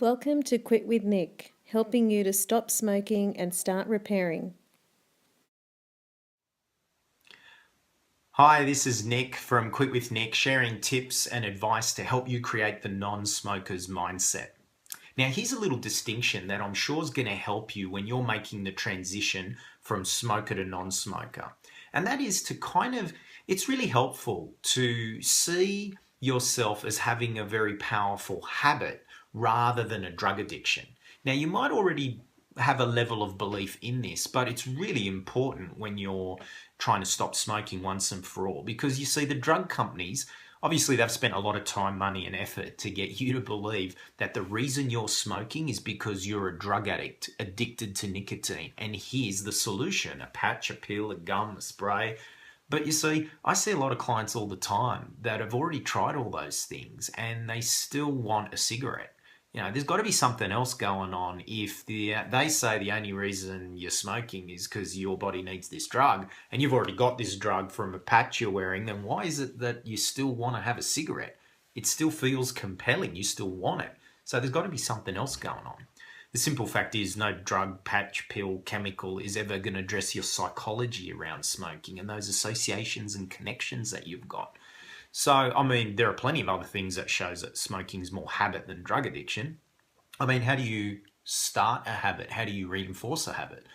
Welcome to Quit with Nick, helping you to stop smoking and start repairing. Hi, this is Nick from Quit with Nick, sharing tips and advice to help you create the non-smoker's mindset. Now, here's a little distinction that I'm sure is going to help you when you're making the transition from smoker to non-smoker. And that is to it's really helpful to see yourself as having a very powerful habit rather than a drug addiction. Now, you might already have a level of belief in this, but it's really important when you're trying to stop smoking once and for all, because you see the drug companies, obviously they've spent a lot of time, money and effort to get you to believe that the reason you're smoking is because you're a drug addict addicted to nicotine, and here's the solution: a patch, a pill, a gum, a spray. But you see, I see a lot of clients all the time that have already tried all those things and they still want a cigarette. There's got to be something else going on if they say the only reason you're smoking is because your body needs this drug and you've already got this drug from a patch you're wearing. Then why is it that you still want to have a cigarette? It still feels compelling. You still want it. So there's got to be something else going on. The simple fact is no drug, patch, pill, chemical is ever going to address your psychology around smoking and those associations and connections that you've got. So, I mean, there are plenty of other things that shows that smoking is more habit than drug addiction. I mean, how do you start a habit? How do you reinforce a habit?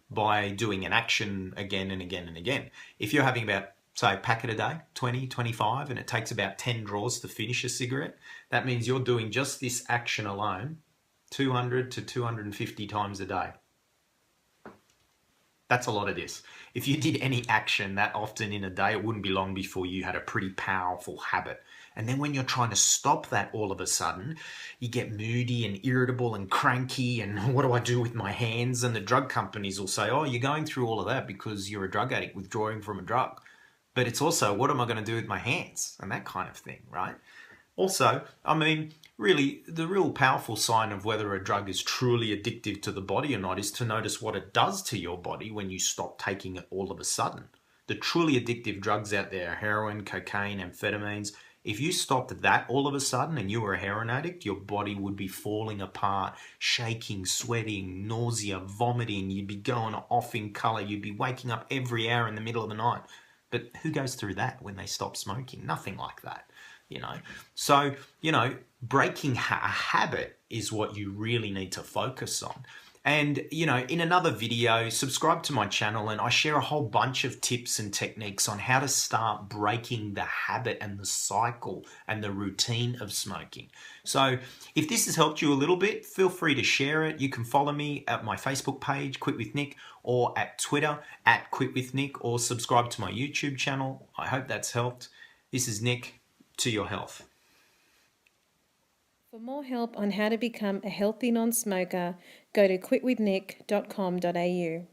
By doing an action again and again and again. If you're having about, say, a packet a day, 20, 25, and it takes about 10 draws to finish a cigarette, that means you're doing just this action alone 200 to 250 times a day. That's a lot of this. If you did any action that often in a day, it wouldn't be long before you had a pretty powerful habit. And then when you're trying to stop that all of a sudden, you get moody and irritable and cranky and what do I do with my hands? And the drug companies will say, oh, you're going through all of that because you're a drug addict withdrawing from a drug. But it's also, what am I going to do with my hands? And that kind of thing, right? Also, I mean, really, the real powerful sign of whether a drug is truly addictive to the body or not is to notice what it does to your body when you stop taking it all of a sudden. The truly addictive drugs out there are heroin, cocaine, amphetamines. If you stopped that all of a sudden and you were a heroin addict, your body would be falling apart, shaking, sweating, nausea, vomiting. You'd be going off in color. You'd be waking up every hour in the middle of the night. But who goes through that when they stop smoking? Nothing like that. So, breaking a habit is what you really need to focus on. And, in another video, subscribe to my channel and I share a whole bunch of tips and techniques on how to start breaking the habit and the cycle and the routine of smoking. So if this has helped you a little bit, feel free to share it. You can follow me at my Facebook page, Quit with Nick, or at Twitter, at Quit with Nick, or subscribe to my YouTube channel. I hope that's helped. This is Nick. To your health. For more help on how to become a healthy non-smoker, go to quitwithnick.com.au.